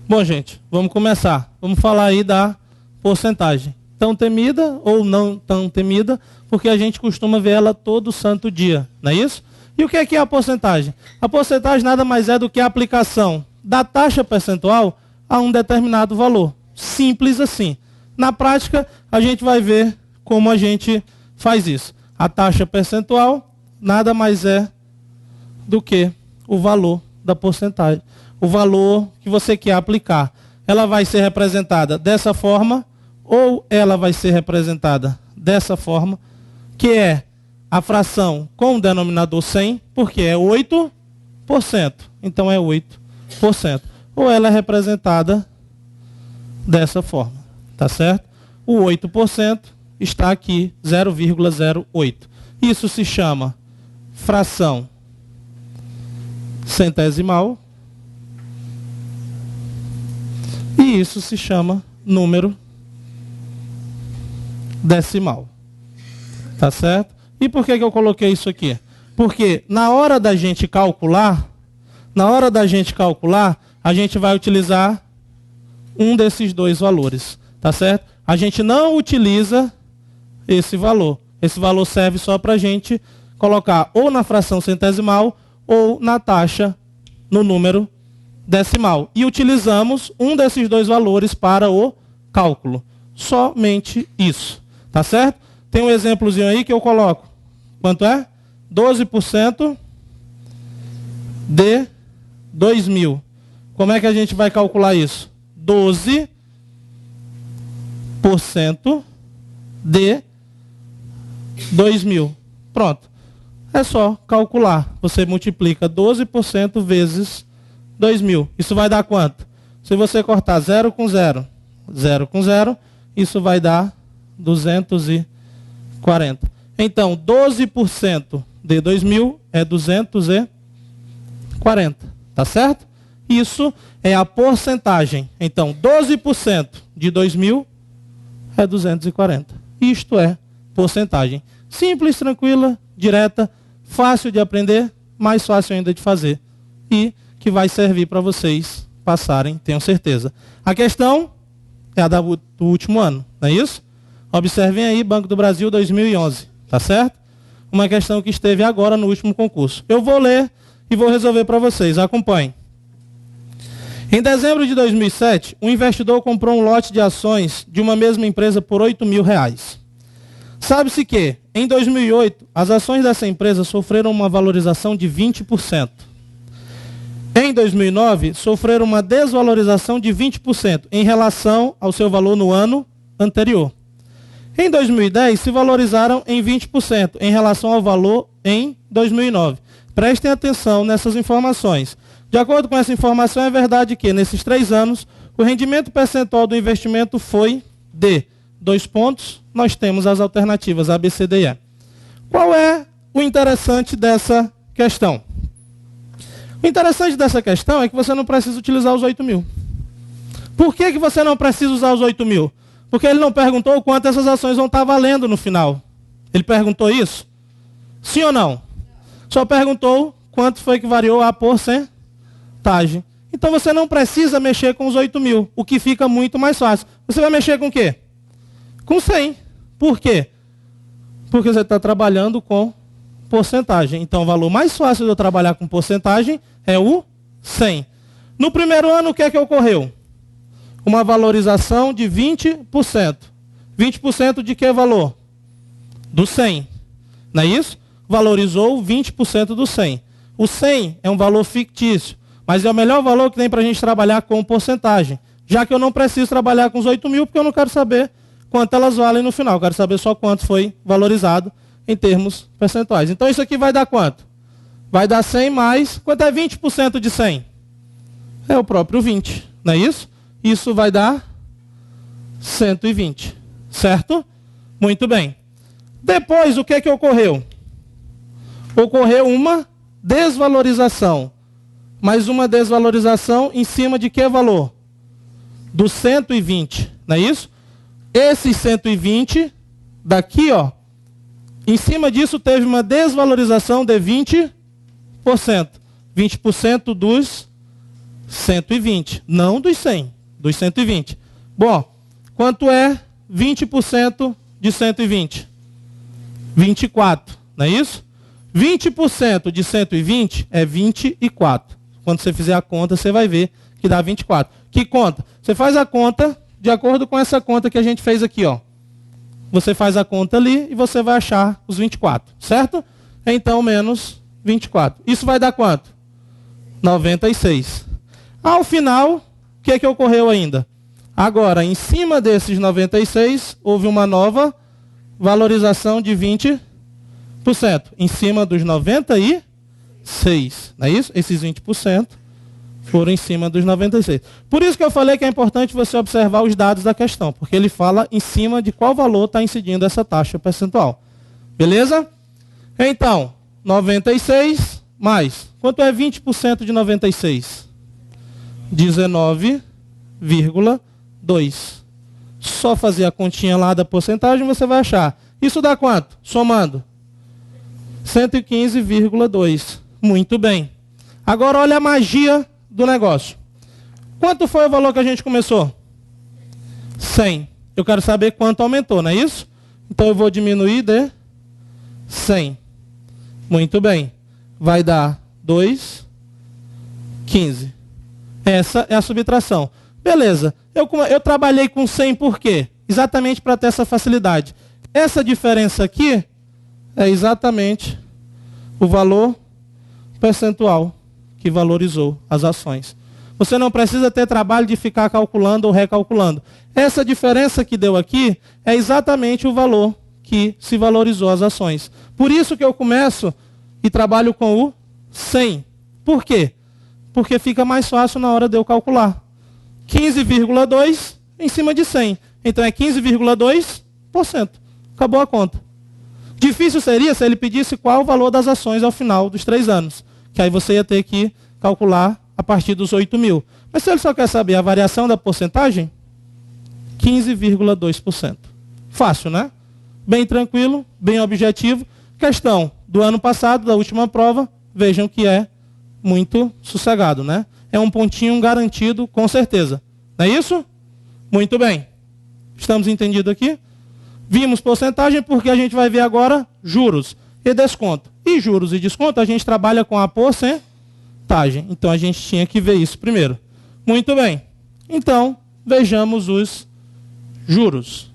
Bom, gente, vamos começar. Vamos falar aí da porcentagem. Tão temida ou não tão temida, porque a gente costuma ver ela todo santo dia, não é isso? E o que é a porcentagem? A porcentagem nada mais é do que a aplicação da taxa percentual a um determinado valor. Simples assim. Na prática, a gente vai ver como a gente faz isso. A taxa percentual nada mais é do que o valor da porcentagem. O valor que você quer aplicar. Ela vai ser representada dessa forma ou ela vai ser representada dessa forma, que é a fração com o denominador 100, porque é 8%. Então é 8%. Ou ela é representada dessa forma. Tá certo? O 8% está aqui, 0,08. Isso se chama fração centesimal. E isso se chama número decimal. Tá certo? E por que eu coloquei isso aqui? Porque na hora da gente calcular, a gente vai utilizar um desses dois valores. Tá certo? A gente não utiliza esse valor. Esse valor serve só para a gente colocar ou na fração centesimal ou na taxa no número decimal. E utilizamos um desses dois valores para o cálculo. Somente isso. Tá certo? Tem um exemplozinho aí que eu coloco. Quanto é? 12% de 2.000. Como é que a gente vai calcular isso? 12% de 2.000. Pronto. É só calcular. Você multiplica 12% vezes 2.000. Isso vai dar quanto? Se você cortar 0 com 0, 0 com 0, isso vai dar 240. Então, 12% de 2.000 é 240. Tá certo? Isso é a porcentagem. Então, 12% de 2.000 é 240. Isto é porcentagem. Simples, tranquila, direta, fácil de aprender, mais fácil ainda de fazer. E que vai servir para vocês passarem, tenho certeza. A questão é a do último ano, não é isso? Observem aí, Banco do Brasil 2011, tá certo? Uma questão que esteve agora no último concurso. Eu vou ler e vou resolver para vocês, acompanhem. Em dezembro de 2007, um investidor comprou um lote de ações de uma mesma empresa por R$8.000. Sabe-se que, em 2008, as ações dessa empresa sofreram uma valorização de 20%. Em 2009, sofreram uma desvalorização de 20% em relação ao seu valor no ano anterior. Em 2010, se valorizaram em 20% em relação ao valor em 2009. Prestem atenção nessas informações. De acordo com essa informação, é verdade que, nesses 3 anos, o rendimento percentual do investimento foi de 2 pontos. Nós temos as alternativas A, B, C, D e E. Qual é o interessante dessa questão? O interessante dessa questão é que você não precisa utilizar os 8.000. Por que você não precisa usar os 8.000? Porque ele não perguntou quanto essas ações vão estar valendo no final. Ele perguntou isso? Sim ou não? Só perguntou quanto foi que variou a porcentagem. Então você não precisa mexer com os 8.000, o que fica muito mais fácil. Você vai mexer com o quê? Com 100. Por quê? Porque você está trabalhando com porcentagem. Então o valor mais fácil de eu trabalhar com porcentagem é o 100. No primeiro ano, o que é que ocorreu? Uma valorização de 20%. 20% de que valor? Do 100. Não é isso? Valorizou 20% do 100. O 100 é um valor fictício, mas é o melhor valor que tem para a gente trabalhar com porcentagem. Já que eu não preciso trabalhar com os 8.000, porque eu não quero saber quanto elas valem no final. Eu quero saber só quanto foi valorizado em termos percentuais. Então isso aqui vai dar quanto? Vai dar 100 mais... Quanto é 20% de 100? É o próprio 20, não é isso? Isso vai dar 120, certo? Muito bem. Depois, o que é que ocorreu? Ocorreu uma desvalorização. Mas uma desvalorização em cima de que valor? Do 120, não é isso? Esses 120, daqui, ó, em cima disso teve uma desvalorização de 20%. 20% dos 120. Não dos 100, dos 120. Bom, quanto é 20% de 120? 24, não é isso? 20% de 120 é 24. Quando você fizer a conta, você vai ver que dá 24. Que conta? Você faz a conta de acordo com essa conta que a gente fez aqui, ó. Você faz a conta ali e você vai achar os 24, certo? Então, menos 24. Isso vai dar quanto? 96. Ao final, o que que ocorreu ainda? Agora, em cima desses 96, houve uma nova valorização de 20%. Em cima dos 96, não é isso? Esses 20% foram em cima dos 96. Por isso que eu falei que é importante você observar os dados da questão, porque ele fala em cima de qual valor está incidindo essa taxa percentual. Beleza? Então, 96 mais. Quanto é 20% de 96? 19,2. Só fazer a continha lá da porcentagem você vai achar. Isso dá quanto? Somando. 115,2. Muito bem. Agora olha a magia do negócio. Quanto foi o valor que a gente começou? 100. Eu quero saber quanto aumentou, não é isso? Então eu vou diminuir de 100. Muito bem. Vai dar 2,15. Essa é a subtração. Beleza. Eu trabalhei com 100 por quê? Exatamente para ter essa facilidade. Essa diferença aqui é exatamente o valor percentual que valorizou as ações. Você não precisa ter trabalho de ficar calculando ou recalculando. Essa diferença que deu aqui é exatamente o valor que se valorizou as ações. Por isso que eu começo e trabalho com o 100. Por quê? Porque fica mais fácil na hora de eu calcular. 15,2 em cima de 100. Então é 15,2%. Acabou a conta. Difícil seria se ele pedisse qual o valor das ações ao final dos 3 anos. Que aí você ia ter que calcular a partir dos 8 mil. Mas se ele só quer saber a variação da porcentagem, 15,2%. Fácil, né? Bem tranquilo, bem objetivo. Questão do ano passado, da última prova, vejam que é muito sossegado, né? É um pontinho garantido, com certeza. Não é isso? Muito bem. Estamos entendidos aqui? Vimos porcentagem porque a gente vai ver agora juros e desconto. E juros e desconto a gente trabalha com a porcentagem. Então a gente tinha que ver isso primeiro. Muito bem. Então, vejamos os juros.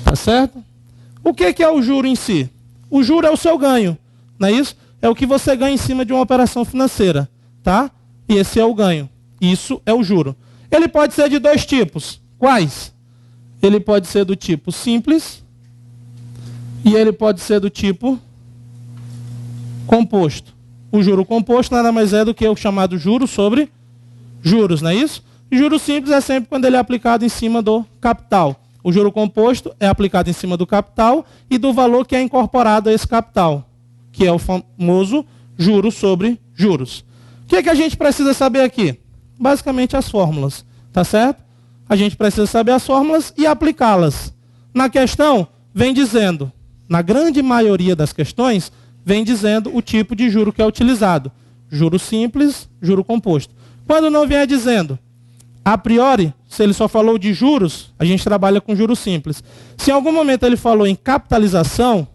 Tá certo? O que é o juro em si? O juro é o seu ganho. Não é isso? É o que você ganha em cima de uma operação financeira. Tá? E esse é o ganho. Isso é o juro. Ele pode ser de 2 tipos. Quais? Ele pode ser do tipo simples e ele pode ser do tipo composto. O juro composto nada mais é do que o chamado juro sobre juros, não é isso? E juro simples é sempre quando ele é aplicado em cima do capital. O juro composto é aplicado em cima do capital e do valor que é incorporado a esse capital, que é o famoso juro sobre juros. O que é que a gente precisa saber aqui? Basicamente as fórmulas, tá certo? A gente precisa saber as fórmulas e aplicá-las. Na questão, vem dizendo, na grande maioria das questões, vem dizendo o tipo de juro que é utilizado. Juro simples, juro composto. Quando não vier dizendo, a priori, se ele só falou de juros, a gente trabalha com juro simples. Se em algum momento ele falou em capitalização,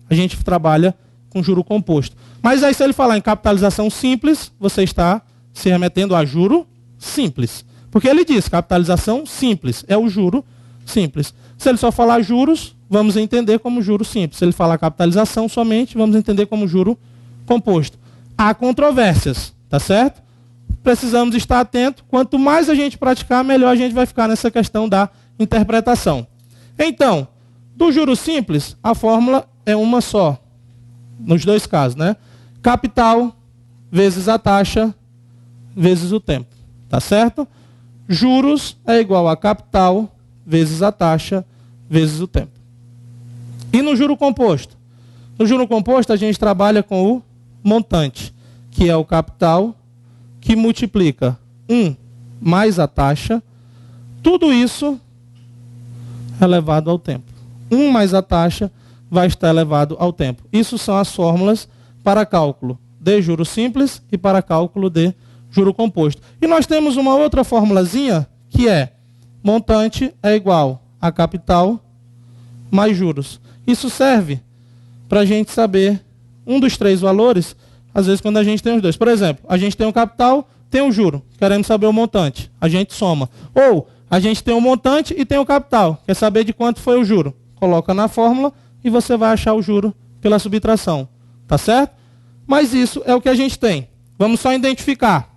a gente trabalha com juro composto. Mas aí se ele falar em capitalização simples, você está se remetendo a juro simples. Porque ele diz capitalização simples, é o juro simples. Se ele só falar juros, vamos entender como juro simples. Se ele falar capitalização somente, vamos entender como juro composto. Há controvérsias, tá certo? Precisamos estar atentos. Quanto mais a gente praticar, melhor a gente vai ficar nessa questão da interpretação. Então, do juro simples, a fórmula é uma só. Nos 2 casos, né? Capital vezes a taxa vezes o tempo. Tá certo? Juros é igual a capital vezes a taxa vezes o tempo. E no juro composto? No juro composto a gente trabalha com o montante, que é o capital, que multiplica 1 mais a taxa, tudo isso elevado ao tempo. 1 mais a taxa vai estar elevado ao tempo. Isso são as fórmulas para cálculo de juros simples e para cálculo de juro composto. E nós temos uma outra formulazinha que é montante é igual a capital mais juros. Isso serve para a gente saber um dos três valores, às vezes quando a gente tem os dois. Por exemplo, a gente tem o capital, tem o juro, queremos saber o montante, a gente soma. Ou a gente tem o montante e tem o capital, quer saber de quanto foi o juro. Coloca na fórmula e você vai achar o juro pela subtração. Tá certo? Mas isso é o que a gente tem. Vamos só identificar.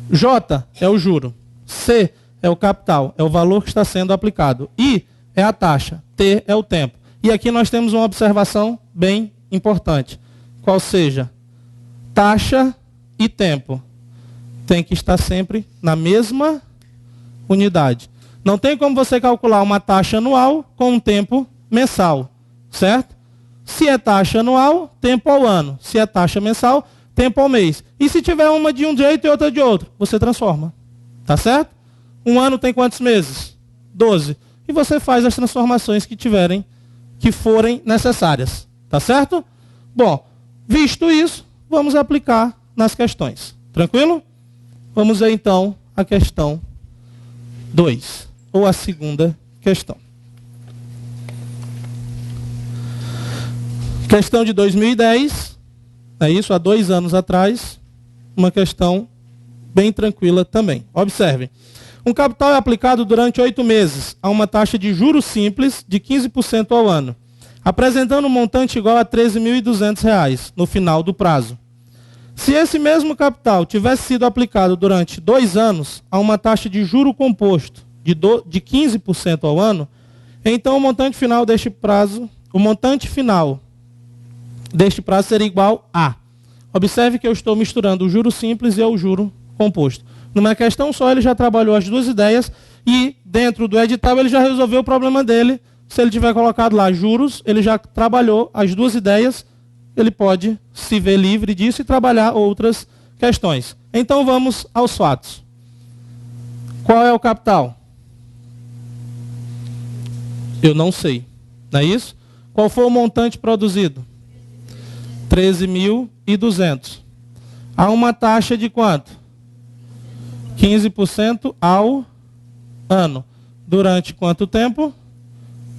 J é o juro. C é o capital, é o valor que está sendo aplicado. I é a taxa. T é o tempo. E aqui nós temos uma observação bem importante. Qual seja, taxa e tempo tem que estar sempre na mesma unidade. Não tem como você calcular uma taxa anual com um tempo mensal, certo? Se é taxa anual, tempo ao ano. Se é taxa mensal, tempo ao mês. E se tiver uma de um jeito e outra de outro, você transforma. Tá certo? Um ano tem quantos meses? 12. E você faz as transformações que forem necessárias. Tá certo? Bom, visto isso, vamos aplicar nas questões. Tranquilo? Vamos ver então a questão 2, ou a segunda questão. Questão de 2010, é isso, há 2 anos atrás, uma questão bem tranquila também. Observem. Um capital é aplicado durante 8 meses a uma taxa de juros simples de 15% ao ano, apresentando um montante igual a R$ 13.200 no final do prazo. Se esse mesmo capital tivesse sido aplicado durante 2 anos a uma taxa de juro composto de 15% ao ano, então o montante final deste prazo seria igual a. Observe que eu estou misturando o juro simples e o juro composto. Numa questão só, ele já trabalhou as duas ideias e, dentro do edital, ele já resolveu o problema dele. Se ele tiver colocado lá juros, ele já trabalhou as duas ideias, ele pode se ver livre disso e trabalhar outras questões. Então, vamos aos fatos. Qual é o capital? Eu não sei. Não é isso? Qual foi o montante produzido? 13.200. Há uma taxa de quanto? 15% ao ano. Durante quanto tempo?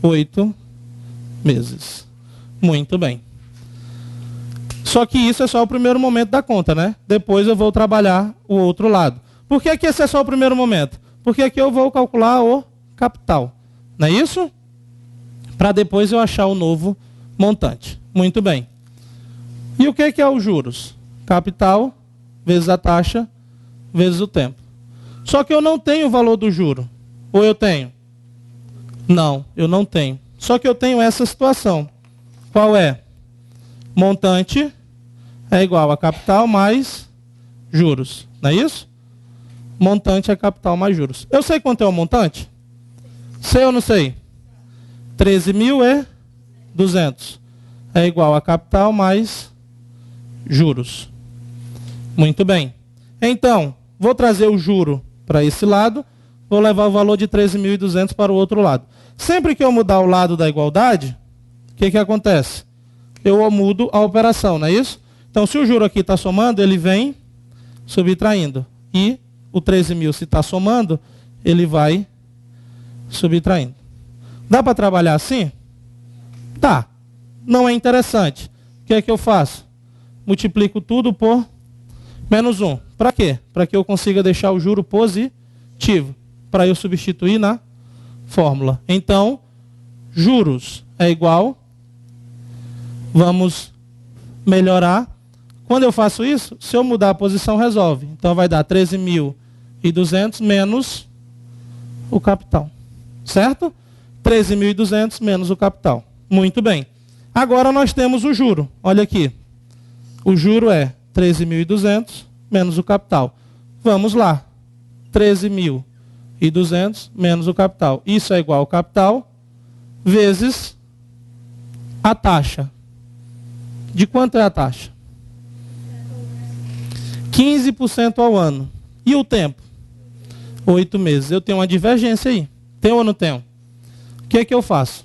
8 meses. Muito bem. Só que isso é só o primeiro momento da conta, né? Depois eu vou trabalhar o outro lado. Por que esse é só o primeiro momento? Porque aqui eu vou calcular o capital. Não é isso? Para depois eu achar o novo montante. Muito bem. E o que é os juros? Capital vezes a taxa vezes o tempo. Só que eu não tenho o valor do juro. Ou eu tenho? Não, eu não tenho. Só que eu tenho essa situação. Qual é? Montante é igual a capital mais juros. Não é isso? Montante é capital mais juros. Eu sei quanto é o montante? Sei ou não sei? 13.200 é igual a capital mais juros. Muito bem. Então, vou trazer o juro para esse lado, vou levar o valor de 13.200 para o outro lado. Sempre que eu mudar o lado da igualdade, o que acontece? Eu mudo a operação, não é isso? Então, se o juro aqui está somando, ele vem subtraindo. E o 13.000, se está somando, ele vai subtraindo. Dá para trabalhar assim? Dá. Não é interessante. O que é que eu faço? Multiplico tudo por menos 1. Para quê? Para que eu consiga deixar o juro positivo. Para eu substituir na fórmula. Então, juros é igual. Vamos melhorar. Quando eu faço isso, se eu mudar a posição, resolve. Então, vai dar 13.200 menos o capital. Certo? 13.200 menos o capital. Muito bem. Agora nós temos o juro. Olha aqui. O juro é 13.200 menos o capital. Vamos lá. 13.200 menos o capital. Isso é igual ao capital vezes a taxa. De quanto é a taxa? 15% ao ano. E o tempo? 8 meses. Eu tenho uma divergência aí. Tem ou não tenho? O que é que eu faço?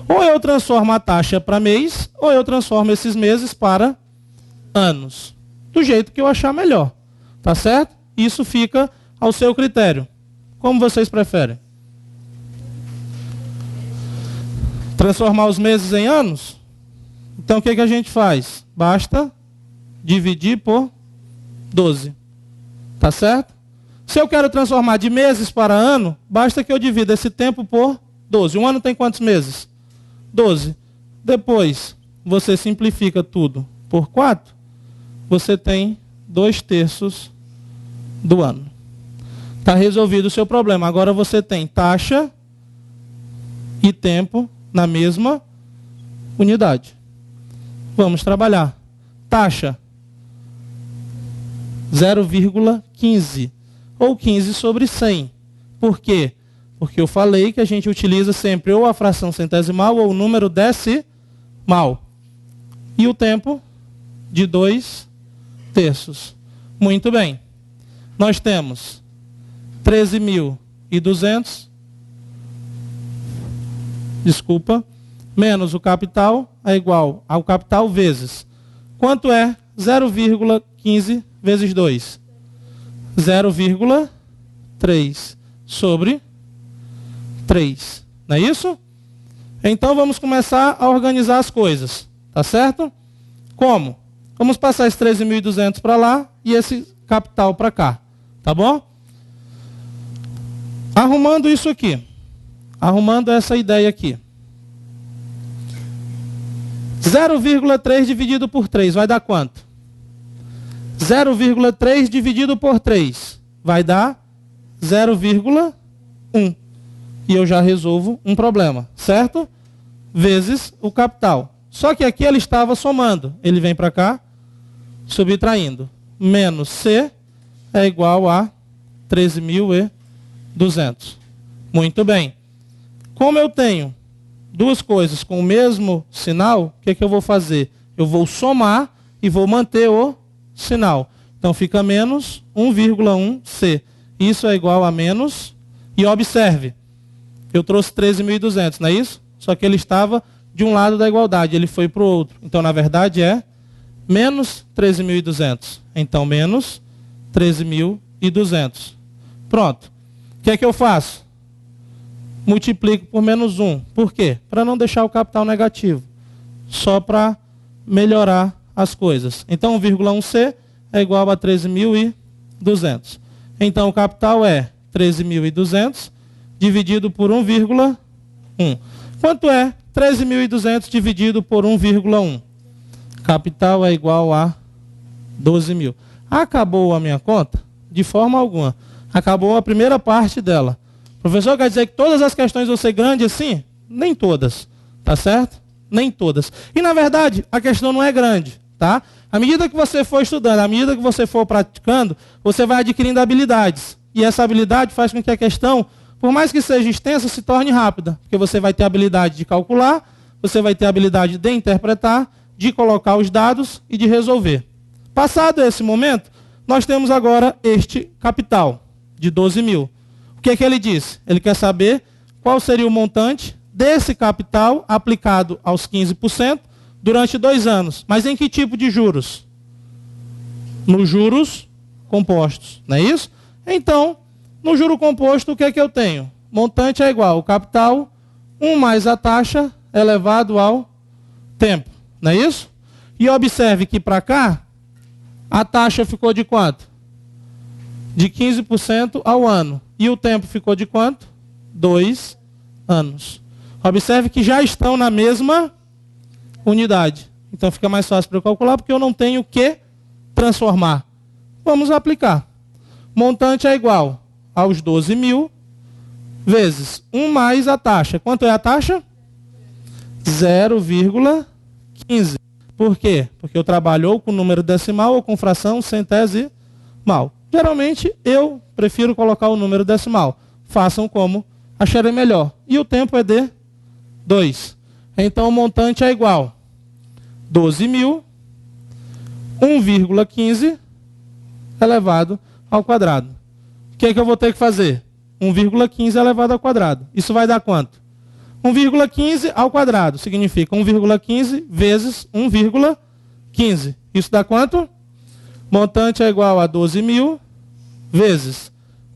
Ou eu transformo a taxa para mês, ou eu transformo esses meses para anos. Do jeito que eu achar melhor. Tá certo? Isso fica ao seu critério. Como vocês preferem? Transformar os meses em anos? Então o que a gente faz? Basta dividir por 12. Tá certo? Se eu quero transformar de meses para ano, basta que eu divida esse tempo por 12. Um ano tem quantos meses? 12. Depois, você simplifica tudo por 4, você tem 2/3 do ano. Está resolvido o seu problema. Agora você tem taxa e tempo na mesma unidade. Vamos trabalhar. Taxa 0,15 ou 15 sobre 100. Por quê? Porque eu falei que a gente utiliza sempre ou a fração centesimal ou o número decimal. E o tempo de 2/3. Muito bem. Nós temos 13.200, menos o capital é igual ao capital vezes. Quanto é 0,15 vezes 2? 0,3 sobre 3. Não é isso? Então vamos começar a organizar as coisas. Tá certo? Como? Vamos passar esse 13.200 para lá e esse capital para cá. Tá bom? Arrumando isso aqui. Arrumando essa ideia aqui. 0,3 dividido por 3 vai dar quanto? 0,3 dividido por 3 vai dar 0,1. E eu já resolvo um problema, certo? Vezes o capital. Só que aqui ele estava somando. Ele vem para cá, subtraindo. Menos C é igual a 13.200. Muito bem. Como eu tenho duas coisas com o mesmo sinal, o que eu vou fazer? Eu vou somar e vou manter o sinal. Então fica menos 1,1C. Isso é igual a menos. E observe, eu trouxe 13.200, não é isso? Só que ele estava de um lado da igualdade, ele foi para o outro. Então, na verdade, é menos 13.200. Então, menos 13.200. Pronto. O que é que eu faço? Multiplico por menos 1. Por quê? Para não deixar o capital negativo. Só para melhorar as coisas. Então, 1,1C é igual a 13.200. Então, o capital é 13.200 dividido por 1,1. Quanto é 13.200 dividido por 1,1? Capital é igual a 12.000. Acabou a minha conta? De forma alguma. Acabou a primeira parte dela. Professor, quer dizer que todas as questões vão ser grandes assim? Nem todas. Tá certo? Nem todas. E, na verdade, a questão não é grande. Tá? À medida que você for estudando, à medida que você for praticando, você vai adquirindo habilidades. E essa habilidade faz com que a questão, por mais que seja extensa, se torne rápida. Porque você vai ter a habilidade de calcular, você vai ter a habilidade de interpretar, de colocar os dados e de resolver. Passado esse momento, nós temos agora este capital de 12.000. O que é que ele diz? Ele quer saber qual seria o montante desse capital aplicado aos 15% durante 2 anos. Mas em que tipo de juros? Nos juros compostos, não é isso? Então, no juro composto, o que é que eu tenho? Montante é igual ao capital, 1 mais a taxa elevado ao tempo, não é isso? E observe que para cá, a taxa ficou de quanto? De 15% ao ano. E o tempo ficou de quanto? 2 anos. Observe que já estão na mesma unidade. Então fica mais fácil para eu calcular, porque eu não tenho que transformar. Vamos aplicar. Montante é igual aos 12.000 vezes 1 mais a taxa. Quanto é a taxa? 0,15. Por quê? Porque eu trabalho ou com número decimal ou com fração centesimal. Geralmente, eu prefiro colocar o número decimal. Façam como acharem melhor. E o tempo é de 2. Então, o montante é igual a 12.000, 1,15 elevado ao quadrado. O que é que eu vou ter que fazer? 1,15 elevado ao quadrado. Isso vai dar quanto? 1,15 ao quadrado. Significa 1,15 vezes 1,15. Isso dá quanto? Montante é igual a 12 mil vezes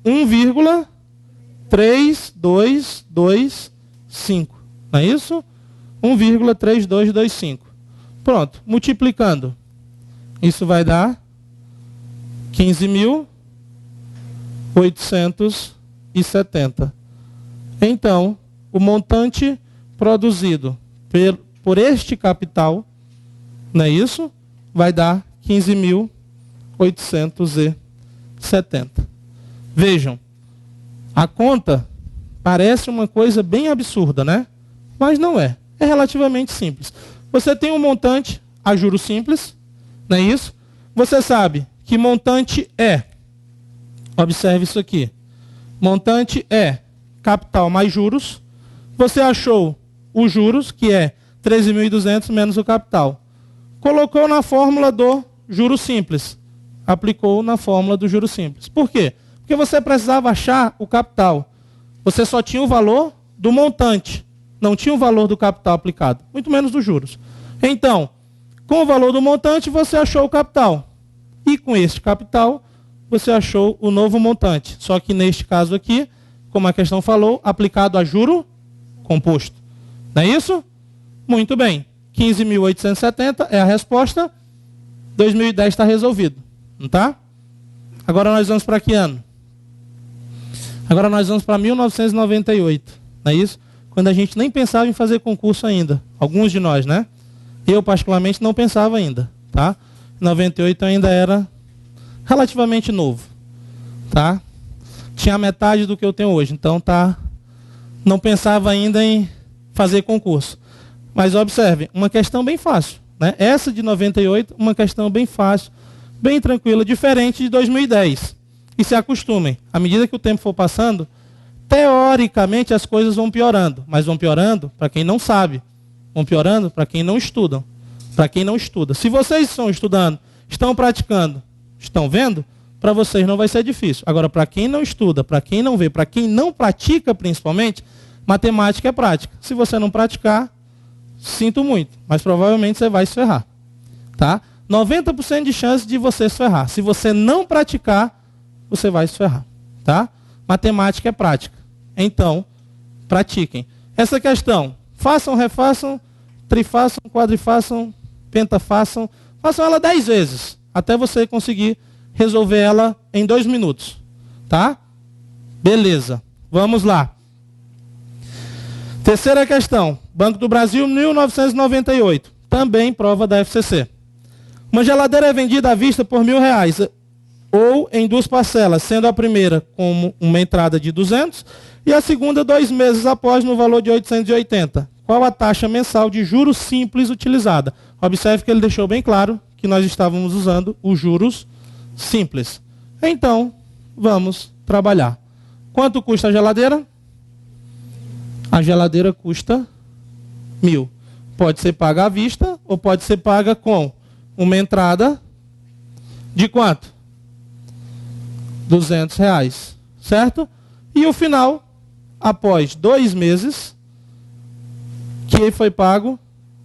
1,3225. Não é isso? 1,3225. Pronto. Multiplicando. Isso vai dar 15.870. Então, o montante produzido por este capital, não é isso? Vai dar 15.870. Vejam, a conta parece uma coisa bem absurda, né? Mas não é. É relativamente simples. Você tem um montante a juros simples, não é isso? Você sabe que montante é, observe isso aqui, montante é capital mais juros. Você achou os juros, que é 13.200 menos o capital. Colocou na fórmula do juros simples. Aplicou na fórmula do juros simples. Por quê? Porque você precisava achar o capital. Você só tinha o valor do montante. Não tinha o valor do capital aplicado. Muito menos dos juros. Então, com o valor do montante, você achou o capital. E com este capital, você achou o novo montante. Só que neste caso aqui, como a questão falou, aplicado a juro composto. Não é isso? Muito bem. 15.870 é a resposta. 2010 está resolvido. Não está? Agora nós vamos para que ano? Agora nós vamos para 1998. Não é isso? Quando a gente nem pensava em fazer concurso ainda. Alguns de nós, né? Eu, particularmente, não pensava ainda. Tá? Em 98 eu ainda era relativamente novo. Tá? Tinha a metade do que eu tenho hoje. Então, não pensava ainda em fazer concurso. Mas observe, uma questão bem fácil. Né? Essa de 98, uma questão bem fácil, bem tranquila, diferente de 2010. E se acostumem. À medida que o tempo for passando, teoricamente as coisas vão piorando. Mas vão piorando para quem não sabe. Vão piorando para quem não estuda. Para quem não estuda. Se vocês estão estudando, estão praticando, estão vendo, para vocês não vai ser difícil. Agora, para quem não estuda, para quem não vê, para quem não pratica principalmente, matemática é prática. Se você não praticar, sinto muito, mas provavelmente você vai se ferrar. Tá? 90% de chance de você se ferrar. Se você não praticar, você vai se ferrar. Tá? Matemática é prática. Então, pratiquem. Essa questão, façam, refaçam, trifaçam, quadrifaçam, pentafaçam, façam ela 10 vezes, até você conseguir resolver ela em 2 minutos. Tá? Beleza. Vamos lá. Terceira questão. Banco do Brasil, 1998. Também prova da FCC. Uma geladeira é vendida à vista por R$1.000 ou em 2 parcelas, sendo a primeira como uma entrada de 200 e a segunda 2 meses após no valor de 880. Qual a taxa mensal de juros simples utilizada? Observe que ele deixou bem claro que nós estávamos usando os juros simples. Então, vamos trabalhar. Quanto custa a geladeira? A geladeira custa 1.000. Pode ser paga à vista ou pode ser paga com uma entrada de quanto? R$200. Certo? E o final, após 2 meses, que foi pago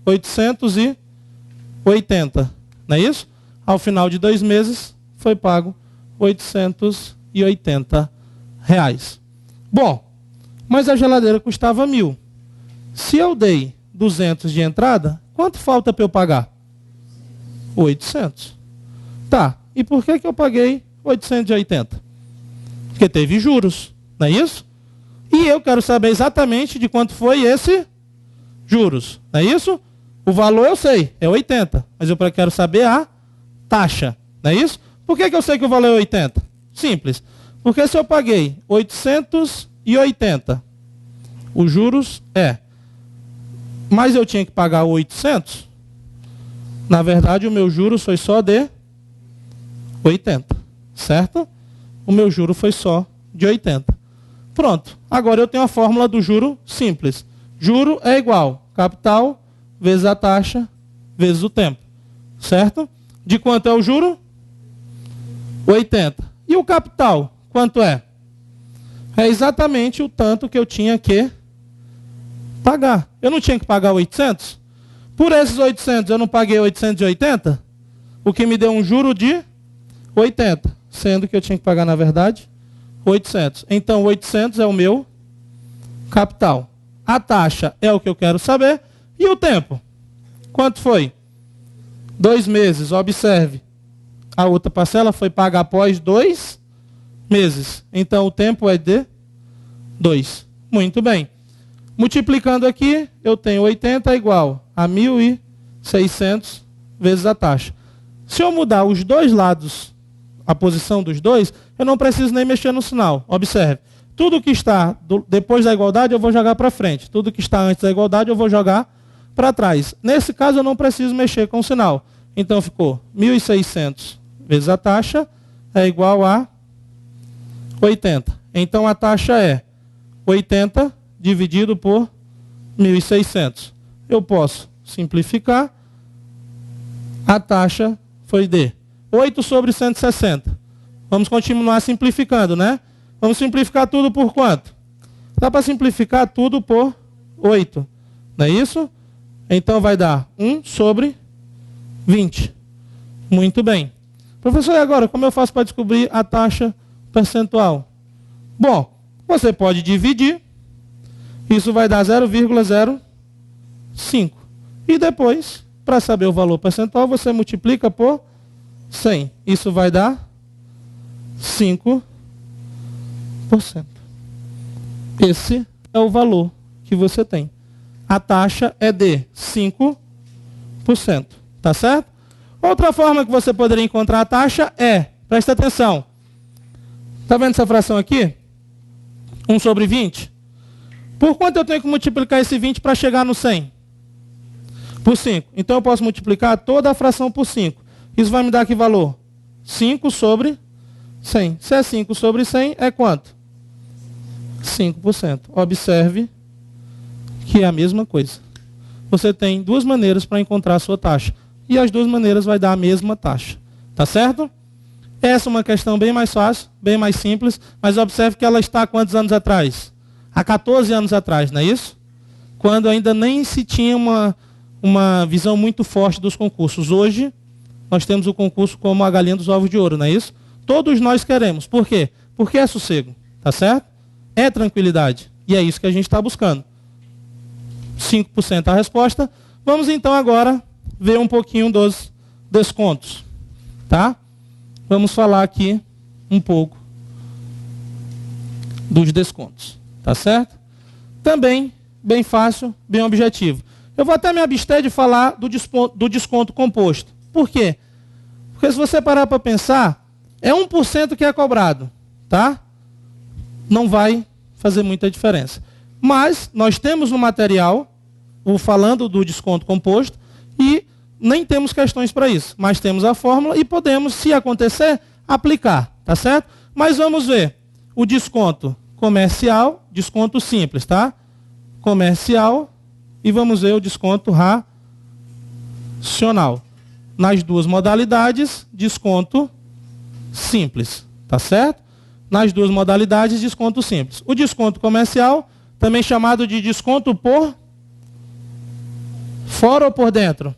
880. Não é isso? Ao final de 2 meses, foi pago R$880. Bom, mas a geladeira custava 1.000. Se eu dei 200 de entrada, quanto falta para eu pagar? 800. Tá, e por que eu paguei 880? Porque teve juros, não é isso? E eu quero saber exatamente de quanto foi esse juros, não é isso? O valor eu sei, é 80, mas eu quero saber a taxa, não é isso? Por que eu sei que o valor é 80? Simples, porque se eu paguei 880, os juros mas eu tinha que pagar 800, na verdade o meu juros foi só de 80, certo? O meu juro foi só de 80. Pronto, agora eu tenho a fórmula do juro simples. Juro é igual capital vezes a taxa vezes o tempo, certo? De quanto é o juro? 80. E o capital, quanto é? É exatamente o tanto que eu tinha que pagar. Eu não tinha que pagar 800? Por esses 800 eu não paguei 880? O que me deu um juro de 80, sendo que eu tinha que pagar, na verdade, 800. Então, 800 é o meu capital. A taxa é o que eu quero saber. E o tempo? Quanto foi? 2 meses. Observe. A outra parcela foi paga após 2 meses. Então, o tempo é de 2. Muito bem. Multiplicando aqui, eu tenho 80 igual a 1.600 vezes a taxa. Se eu mudar os dois lados, a posição dos dois, eu não preciso nem mexer no sinal. Observe. Tudo que está depois da igualdade eu vou jogar para frente. Tudo que está antes da igualdade eu vou jogar para trás. Nesse caso eu não preciso mexer com o sinal. Então ficou 1.600 vezes a taxa é igual a 80. Então a taxa é 80 dividido por 1.600. Eu posso simplificar. A taxa foi de 8 sobre 160. Vamos continuar simplificando, né? Vamos simplificar tudo por quanto? Dá para simplificar tudo por 8. Não é isso? Então vai dar 1 sobre 20. Muito bem. Professor, e agora, como eu faço para descobrir a taxa percentual? Bom, você pode dividir. Isso vai dar 0,05. E depois, para saber o valor percentual, você multiplica por 100. Isso vai dar 5%. Esse é o valor que você tem. A taxa é de 5%. Tá certo? Outra forma que você poderia encontrar a taxa é, presta atenção. Está vendo essa fração aqui? 1 sobre 20. Por quanto eu tenho que multiplicar esse 20 para chegar no 100? Por 5. Então eu posso multiplicar toda a fração por 5. Isso vai me dar que valor? 5 sobre 100. Se é 5 sobre 100, é quanto? 5%. Observe que é a mesma coisa. Você tem duas maneiras para encontrar a sua taxa. E as duas maneiras vai dar a mesma taxa. Tá certo? Essa é uma questão bem mais fácil, bem mais simples, mas observe que ela está há quantos anos atrás? Há 14 anos atrás, não é isso? Quando ainda nem se tinha uma visão muito forte dos concursos. Hoje, nós temos o concurso como a galinha dos ovos de ouro, não é isso? Todos nós queremos. Por quê? Porque é sossego, tá certo? É tranquilidade. E é isso que a gente está buscando. 5% a resposta. Vamos então agora ver um pouquinho dos descontos. Tá? Vamos falar aqui um pouco dos descontos. Tá certo? Também bem fácil, bem objetivo. Eu vou até me abster de falar do desconto composto. Por quê? Porque se você parar para pensar, é 1% que é cobrado. Tá? Não vai fazer muita diferença. Mas nós temos no material, falando do desconto composto, e nem temos questões para isso. Mas temos a fórmula e podemos, se acontecer, aplicar. Tá certo? Mas vamos ver. O desconto comercial, desconto simples, tá? Comercial, e vamos ver o desconto racional. Nas duas modalidades, desconto simples. Tá certo? Nas duas modalidades, desconto simples. O desconto comercial, também chamado de desconto por fora ou por dentro?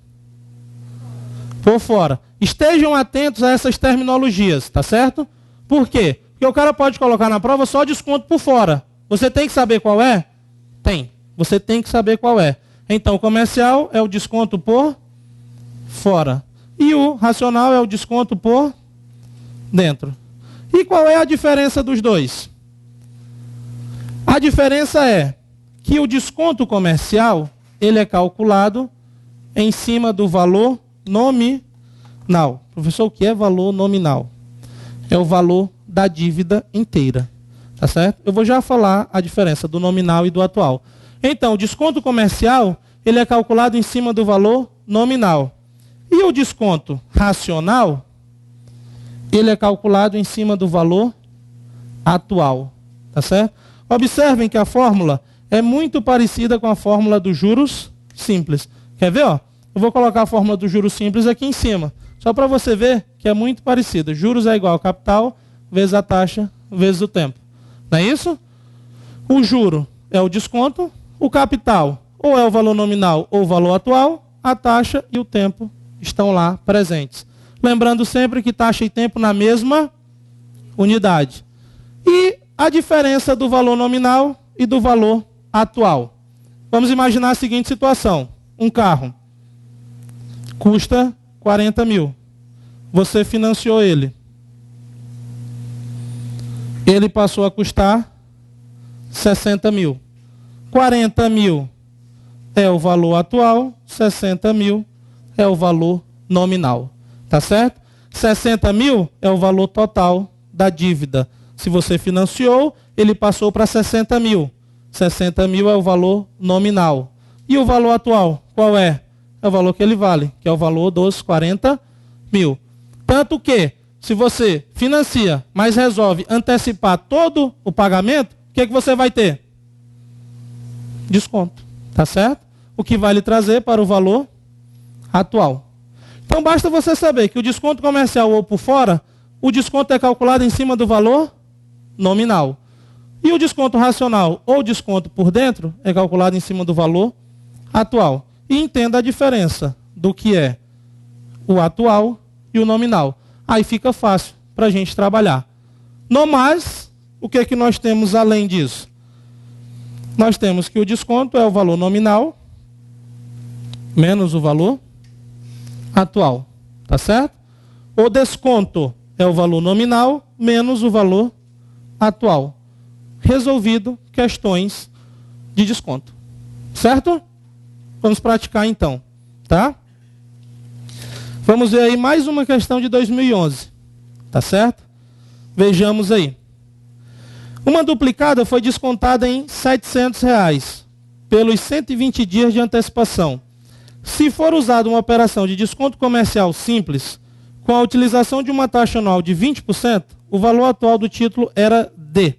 Por fora. Estejam atentos a essas terminologias, tá certo? Por quê? Porque o cara pode colocar na prova só desconto por fora. Você tem que saber qual é? Tem. Você tem que saber qual é. Então, o comercial é o desconto por fora. E o racional é o desconto por dentro. E qual é a diferença dos dois? A diferença é que o desconto comercial, ele é calculado em cima do valor nominal. Professor, o que é valor nominal? É o valor da dívida inteira. Tá certo? Eu vou já falar a diferença do nominal e do atual. Então, o desconto comercial, ele é calculado em cima do valor nominal. E o desconto racional, ele é calculado em cima do valor atual. Tá certo? Observem que a fórmula é muito parecida com a fórmula dos juros simples. Quer ver? Ó? Eu vou colocar a fórmula dos juros simples aqui em cima. Só para você ver que é muito parecida. Juros é igual ao capital vezes a taxa vezes o tempo. Não é isso? O juro é o desconto. O capital ou é o valor nominal ou o valor atual. A taxa e o tempo estão lá presentes. Lembrando sempre que taxa e tempo na mesma unidade. E a diferença do valor nominal e do valor atual. Vamos imaginar a seguinte situação. Um carro custa 40 mil. Você financiou ele. Ele passou a custar 60 mil. 40 mil é o valor atual, 60 mil é o valor nominal. Tá certo? 60 mil é o valor total da dívida. Se você financiou, ele passou para 60 mil. 60 mil é o valor nominal. E o valor atual, qual é? É o valor que ele vale, que é o valor dos 40 mil. Tanto que, se você financia, mas resolve antecipar todo o pagamento, o que você vai ter? Desconto. Tá certo? O que vai lhe trazer para o valor atual. Então basta você saber que o desconto comercial ou por fora, o desconto é calculado em cima do valor nominal. E o desconto racional ou desconto por dentro é calculado em cima do valor atual. E entenda a diferença do que é o atual e o nominal. Aí fica fácil para a gente trabalhar. No mais, o que é que nós temos além disso? Nós temos que o desconto é o valor nominal menos o valor atual. Tá certo? O desconto é o valor nominal menos o valor atual. Resolvido questões de desconto. Certo? Vamos praticar então. Tá? Vamos ver aí mais uma questão de 2011. Tá certo? Vejamos aí. Uma duplicada foi descontada em R$ 700 pelos 120 dias de antecipação. Se for usada uma operação de desconto comercial simples, com a utilização de uma taxa anual de 20%, o valor atual do título era D.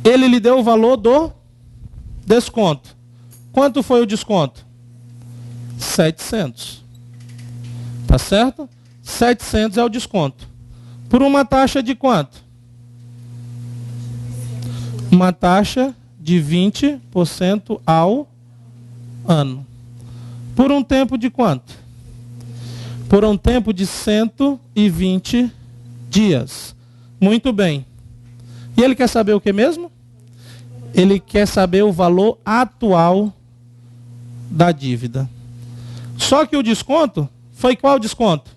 Ele lhe deu o valor do desconto. Quanto foi o desconto? 700. Tá certo? 700 é o desconto. Por uma taxa de quanto? Uma taxa de 20% ao ano. Por um tempo de quanto? Por um tempo de 120 dias. Muito bem. E ele quer saber o que mesmo? Ele quer saber o valor atual da dívida. Só que o desconto foi qual desconto?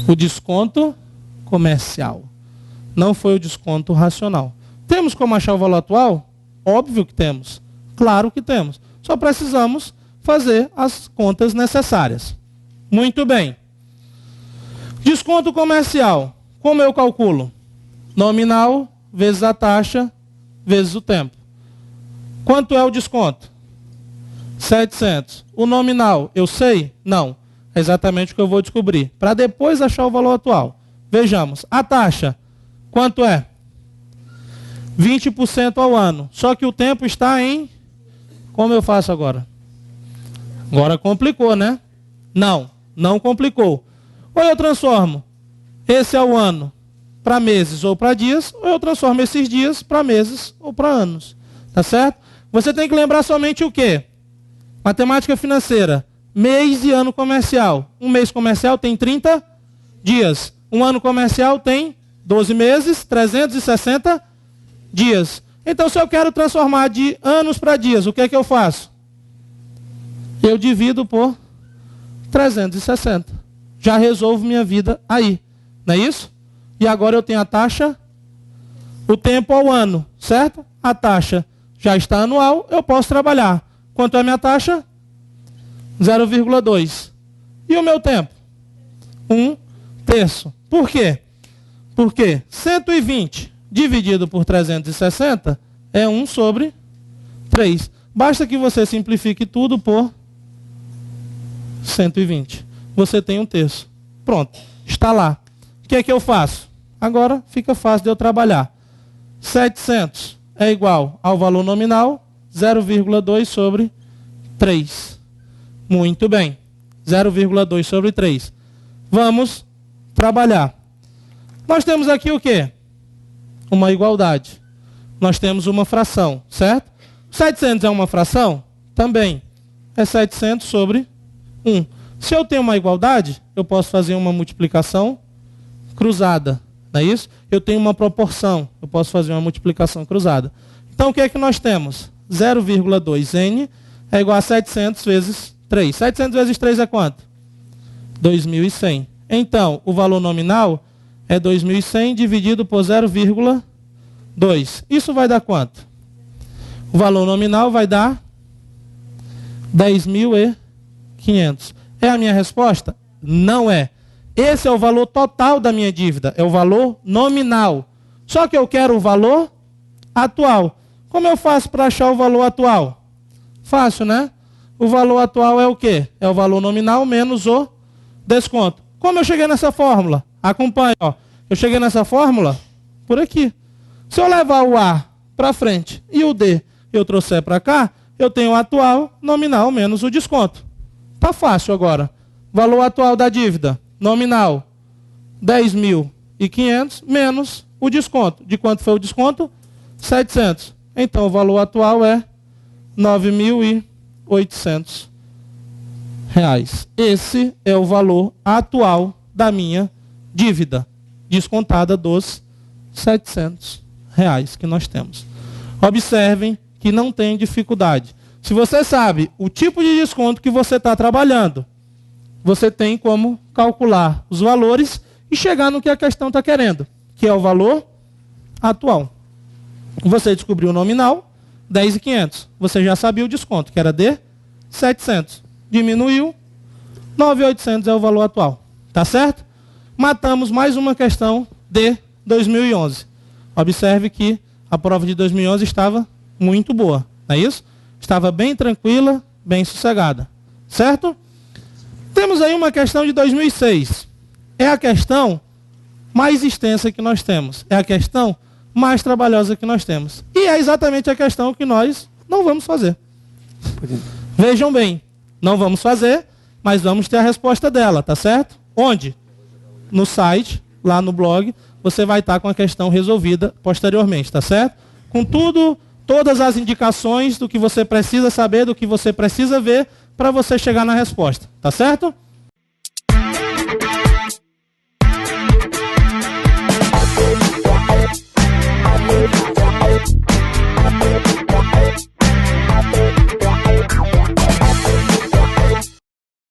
O desconto comercial. Não foi o desconto racional. Temos como achar o valor atual? Óbvio que temos. Claro que temos. Só precisamos fazer as contas necessárias. Muito bem. Desconto comercial. Como eu calculo? Nominal vezes a taxa vezes o tempo. Quanto é o desconto? 700. O nominal, eu sei? Não. É exatamente o que eu vou descobrir. Para depois achar o valor atual. Vejamos. A taxa, quanto é? 20% ao ano. Só que o tempo está em... Como eu faço agora? Agora complicou, né? Não, não complicou. Ou eu transformo esse ao ano para meses ou para dias, ou eu transformo esses dias para meses ou para anos. Tá certo? Você tem que lembrar somente o quê? Matemática financeira. Mês e ano comercial. Um mês comercial tem 30 dias. Um ano comercial tem 12 meses, 360 dias. Então, se eu quero transformar de anos para dias, o que é que eu faço? Eu divido por 360. Já resolvo minha vida aí. Não é isso? E agora eu tenho a taxa, o tempo ao ano, certo? A taxa já está anual, eu posso trabalhar. Quanto é a minha taxa? 0,2. E o meu tempo? 1/3. Por quê? Porque 120 dividido por 360 é 1/3. Basta que você simplifique tudo por 120. Você tem 1/3. Pronto, está lá. O que é que eu faço? Agora fica fácil de eu trabalhar. 700 é igual ao valor nominal, 0,2/3. Muito bem. 0,2/3. Vamos trabalhar. Nós temos aqui o quê? Uma igualdade. Nós temos uma fração, certo? 700 é uma fração? Também. é 700 sobre 1. Se eu tenho uma igualdade, eu posso fazer uma multiplicação cruzada, não é isso? Eu tenho uma proporção, eu posso fazer uma multiplicação cruzada. Então, o que é que nós temos? 0,2n é igual a 700 vezes 3. 700 vezes 3 é quanto? 2.100. Então, o valor nominal é 2.100 dividido por 0,2. Isso vai dar quanto? O valor nominal vai dar 10.500. É a minha resposta? Não é. Esse é o valor total da minha dívida. É o valor nominal. Só que eu quero o valor atual. Como eu faço para achar o valor atual? Fácil, né? O valor atual é o quê? É o valor nominal menos o desconto. Como eu cheguei nessa fórmula? Acompanhe, ó. Eu cheguei nessa fórmula por aqui. Se eu levar o A para frente e o D eu trouxer para cá, eu tenho o atual nominal menos o desconto. Tá fácil agora. Valor atual da dívida nominal 10.500 menos o desconto. De quanto foi o desconto? 700. Então o valor atual é 9.800 reais. Esse é o valor atual da minha dívida, descontada dos 700 reais que nós temos. Observem que não tem dificuldade. Se você sabe o tipo de desconto que você está trabalhando, você tem como calcular os valores e chegar no que a questão está querendo, que é o valor atual. Você descobriu o nominal, 10.500. Você já sabia o desconto, que era de 700. Diminuiu, 9.800 é o valor atual. Tá certo? Matamos mais uma questão de 2011. Observe que a prova de 2011 estava muito boa, não é isso? Estava bem tranquila, bem sossegada. Certo? Temos aí uma questão de 2006. É a questão mais extensa que nós temos. É a questão mais trabalhosa que nós temos. E é exatamente a questão que nós não vamos fazer. Vejam bem, não vamos fazer, mas vamos ter a resposta dela, tá certo? Onde? No site, lá no blog, você vai estar com a questão resolvida posteriormente, tá certo? Com tudo, todas as indicações do que você precisa saber, do que você precisa ver, para você chegar na resposta, tá certo?